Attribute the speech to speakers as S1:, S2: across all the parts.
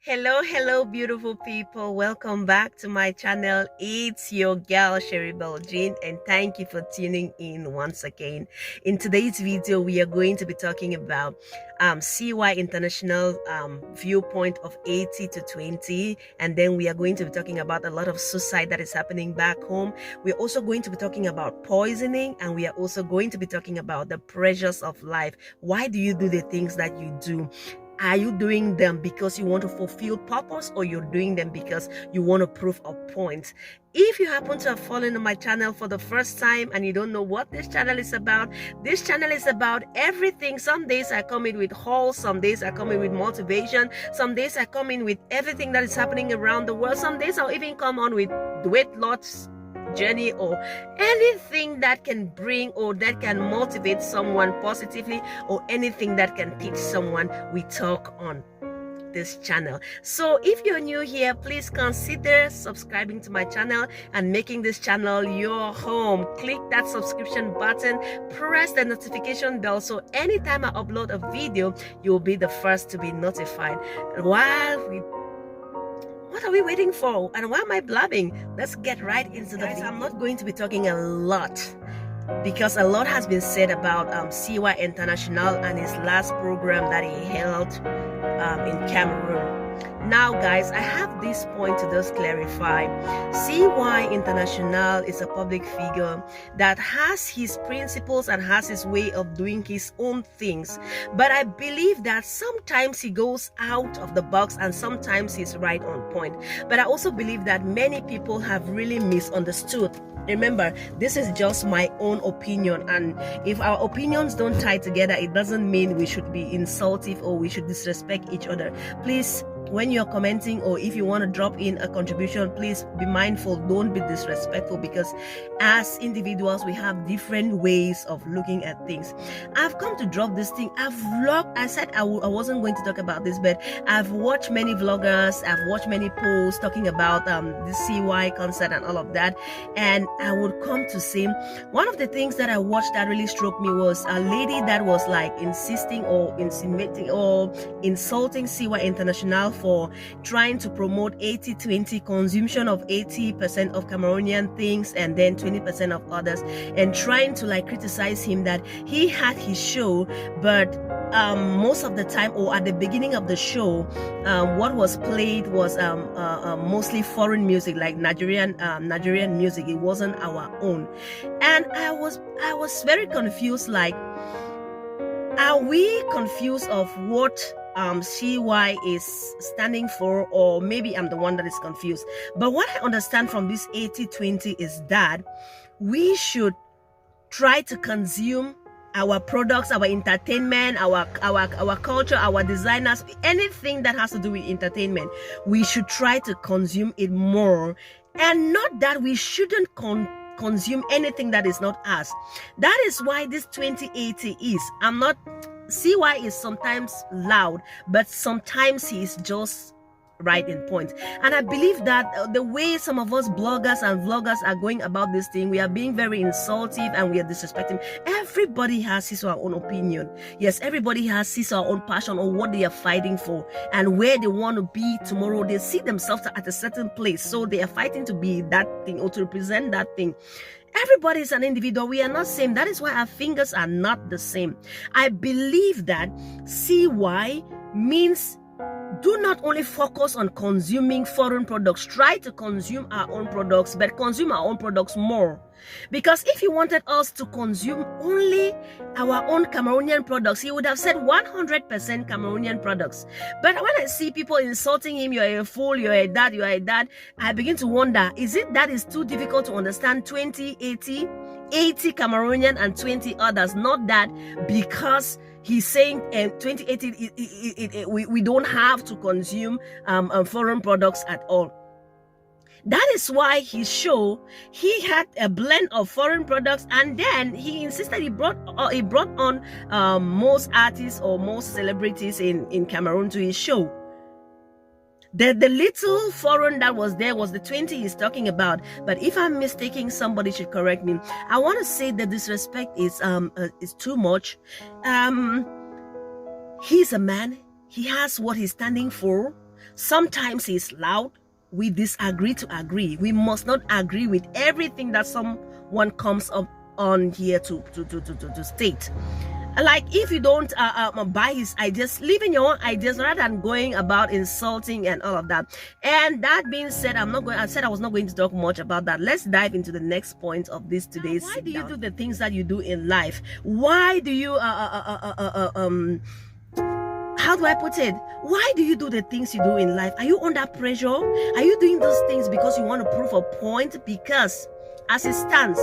S1: Hello, beautiful people. Welcome back to my channel. It's your girl, Sherry Jean, and thank you for tuning in once again. In today's video, we are going to be talking about CY International viewpoint of 80 to 20, and then we are going to be talking about a lot of suicide that is happening back home. We're also going to be talking about poisoning, and we are also going to be talking about the pressures of life. Why do you do the things that you do? Are you doing them because you want to fulfill purpose, or you're doing them because you want to prove a point? If you happen to have fallen on my channel for the first time and you don't know what this channel is about everything. Some days I come in with hauls, some days I come in with motivation, some days I come in with everything that is happening around the world, some days I'll even come on with weight loss journey or anything that can bring or that can motivate someone positively, or anything that can teach someone. We talk on this channel. So if you're new here, please consider subscribing to my channel and making this channel your home. Click that subscription button, press the notification bell, so anytime I upload a video, you'll be the first to be notified. What are we waiting for? And why am I blabbing? Let's get right into the video. I'm not going to be talking a lot because a lot has been said about CY International and his last program that he held in Cameroon. Now guys, I have this point to just clarify. CY International is a public figure that has his principles and has his way of doing his own things, but I believe that sometimes he goes out of the box and sometimes he's right on point. But I also believe that many people have really misunderstood. Remember, this is just my own opinion, and if our opinions don't tie together, it doesn't mean we should be insultive or we should disrespect each other. Please, when you're commenting or if you want to drop in a contribution, please be mindful, don't be disrespectful, because as individuals we have different ways of looking at things. I've come to drop this thing. I said I wasn't going to talk about this, but I've watched many vloggers, I've watched many posts talking about the CY concert and all of that, and I would come to say one of the things that I watched that really struck me was a lady that was like insisting or insinuating or insulting CY International for trying to promote 80-20 consumption of 80% of Cameroonian things and then 20% of others, and trying to like criticize him that he had his show, but most of the time or at the beginning of the show, what was played was mostly foreign music, like Nigerian music. It wasn't our own, and I was very confused. Like, are we confused of what CY is standing for, or maybe I'm the one that is confused? But what I understand from this 80-20 is that we should try to consume our products, our entertainment, our culture, our designers, anything that has to do with entertainment. We should try to consume it more, and not that we shouldn't consume anything that is not us. That is why this 2080 is. CY is sometimes loud, but sometimes he is just right in point. And I believe that the way some of us bloggers and vloggers are going about this thing, we are being very insultive and we are disrespecting. Everybody has his or her own opinion. Yes, everybody has his or her own passion on what they are fighting for and where they want to be tomorrow. They see themselves at a certain place, so they are fighting to be that thing or to represent that thing. Everybody is an individual. We are not same. That is why our fingers are not the same. I believe that CY means do not only focus on consuming foreign products. Try to consume our own products, but consume our own products more. Because if he wanted us to consume only our own Cameroonian products, he would have said 100% Cameroonian products. But when I see people insulting him, you're a fool, you're a dad, I begin to wonder, is it that is too difficult to understand 20-80? 80 Cameroonian and 20 others? Not that because he's saying 2080 we don't have to consume foreign products at all. That is why his show, he had a blend of foreign products, and then he insisted he brought on most artists or most celebrities in Cameroon to his show. The little foreign that was there was the 20 he's talking about. But if I'm mistaken, somebody should correct me. I want to say that disrespect is too much. He's a man. He has what he's standing for. Sometimes it's loud. We disagree to agree. We must not agree with everything that someone comes up on here to state. Like, if you don't buy his ideas, leave in your own ideas rather than going about insulting and all of that. And that being said, I said I was not going to talk much about that. Let's dive into the next point of this today's. Why do you do the things that you do in life? Why do you how do I put it? Why do you do the things you do in life? Are you under pressure? Are you doing those things because you want to prove a point? Because as it stands,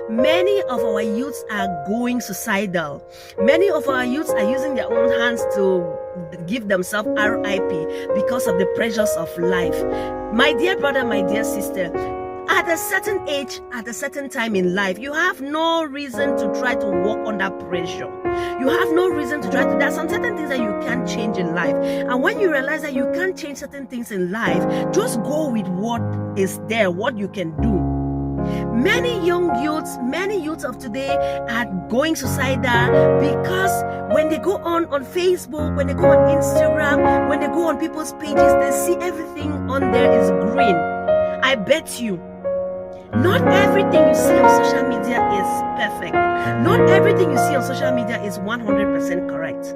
S1: many of our youths are going suicidal. Many of our youths are using their own hands to give themselves RIP because of the pressures of life. My dear brother, my dear sister, at a certain age, at a certain time in life, you have no reason to try to work under pressure. You have no reason to try to. There are some certain things that you can't change in life. And when you realize that you can't change certain things in life, just go with what is there, what you can do. Many youths of today are going suicidal because when they go on Facebook, when they go on Instagram, when they go on people's pages, they see everything on there is green. I bet you, not everything you see on social media is perfect. Not everything you see on social media is 100% correct.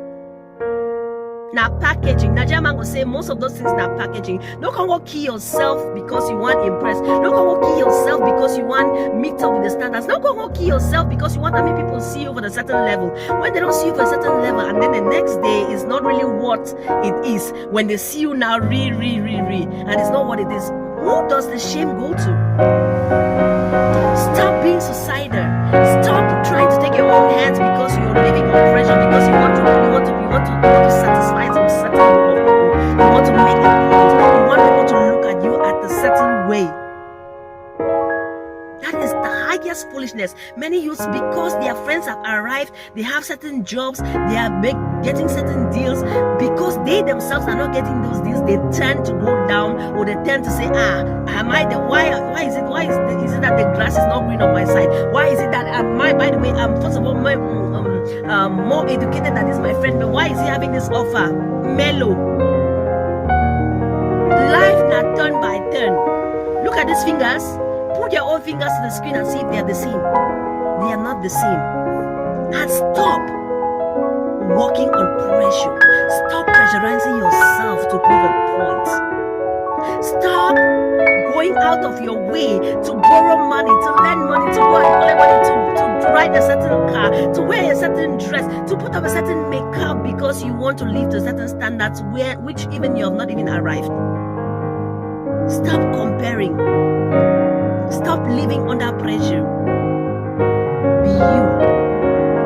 S1: Now packaging, Najaman will say most of those things are packaging. Don't come go kill yourself because you want impress. Don't come go kill yourself because you want meet up with the standards. Don't come go kill yourself because you want that many people see you for a certain level. When they don't see you for a certain level, and then the next day is not really what it is. When they see you now, and it's not what it is. Who does the shame go to? Stop being suicidal. Stop trying to take your own hands because you're living on pressure, because you want to satisfy some certain group of people. You want to make a point. You want people to look at you at a certain way. That is the highest foolishness. Many youths, because their friends have arrived, they have certain jobs, they are getting certain deals, because they themselves are not getting those deals, they tend to go down, or they tend to say, why is it that the grass is not green on my side? Why is it that by the way, first of all, more educated than this my friend, but why is he having this offer? Mellow. Life not turn by turn. Look at these fingers. Put your own fingers to the screen and see if they are the same. They are not the same. And stop working on pressure. Stop pressurizing yourself to prove a point. Stop going out of your way to borrow money, to lend money, to collect money, to ride a certain car, to wear a certain dress, to put up a certain makeup because you want to live to certain standards which even you have not even arrived. Stop comparing. Stop living under pressure. Be you.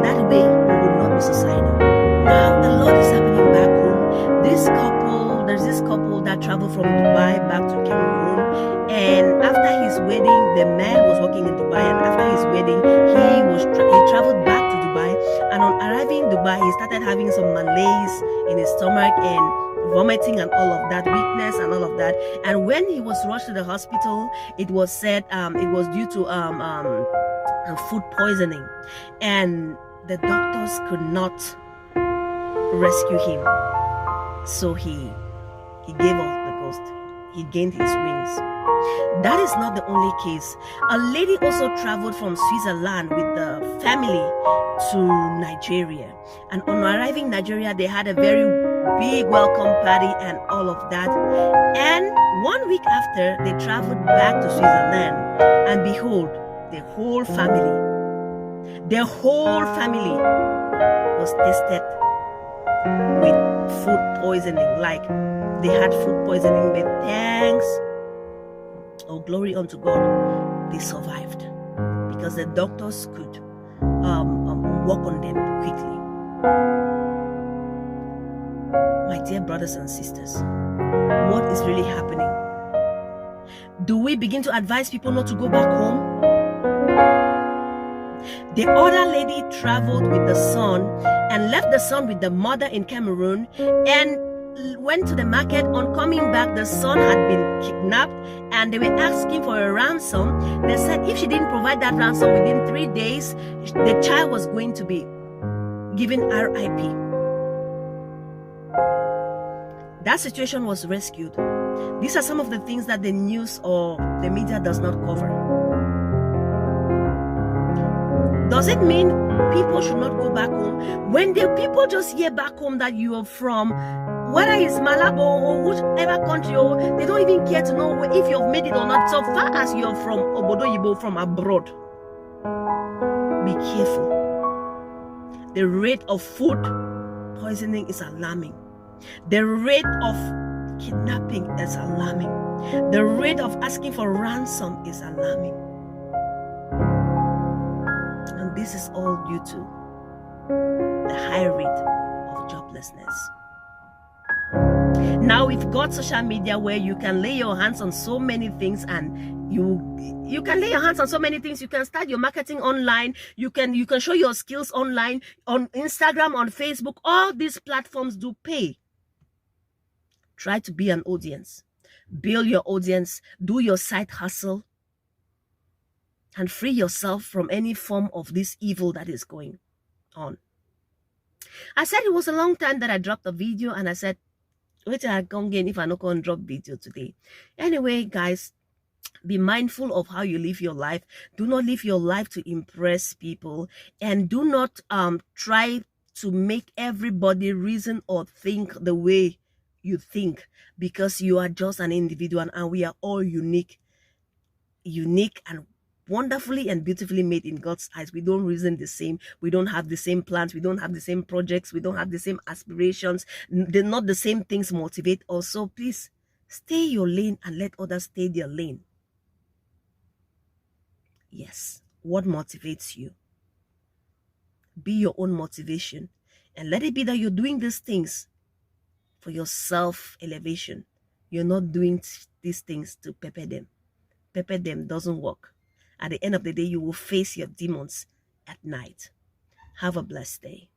S1: That way you will not be suicidal. Now a lot is happening back home. There's this couple that traveled from Dubai back to Cameroon, and after his wedding, the man was working in Dubai, and after his wedding, he traveled back to Dubai, and on arriving in Dubai, he started having some malaise in his stomach and vomiting and all of that, weakness and all of that. And when he was rushed to the hospital, it was said it was due to food poisoning, and the doctors could not rescue him, so he gave up the ghost. He gained his wings. That is not the only case. A lady also traveled from Switzerland with the family to Nigeria, and on arriving in Nigeria, they had a very big welcome party and all of that. And 1 week after, they traveled back to Switzerland, and behold, the whole family was tested with food poisoning. Like, they had food poisoning, but thanks, oh glory unto God, they survived because the doctors could work on them quickly. My dear brothers and sisters, what is really happening? Do we begin to advise people not to go back home? The other lady traveled with the son and left the son with the mother in Cameroon and went to the market. On coming back, the son had been kidnapped and they were asking for a ransom. They said if she didn't provide that ransom within 3 days, the child was going to be given RIP. That situation was rescued. These are some of the things that the news or the media does not cover. Does it mean people should not go back home? When the people just hear back home that you are from, whether it's Malabo or whichever country, or they don't even care to know if you've made it or not. So far as you're from Obodo Yibo, from abroad, be careful. The rate of food poisoning is alarming. The rate of kidnapping is alarming. The rate of asking for ransom is alarming. And this is all due to the high rate of joblessness. Now we've got social media where you can lay your hands on so many things, and you can lay your hands on so many things. You can start your marketing online. You can show your skills online, on Instagram, on Facebook. All these platforms do pay. Try to be an audience. Build your audience. Do your side hustle. And free yourself from any form of this evil that is going on. I said it was a long time that I dropped a video, and I said, wait, I come again if I not going to drop video today. Anyway, guys, be mindful of how you live your life. Do not live your life to impress people, and do not try to make everybody reason or think the way you think, because you are just an individual, and we are all unique and wonderfully and beautifully made in God's eyes. We don't reason the same. We don't have the same plans. We don't have the same projects. We don't have the same aspirations. They're not the same things motivate us. So please stay your lane and let others stay their lane. Yes, what motivates you? Be your own motivation, and let it be that you're doing these things for your self-elevation. You're not doing these things to pepper them. Pepper them doesn't work. At the end of the day, you will face your demons at night. Have a blessed day.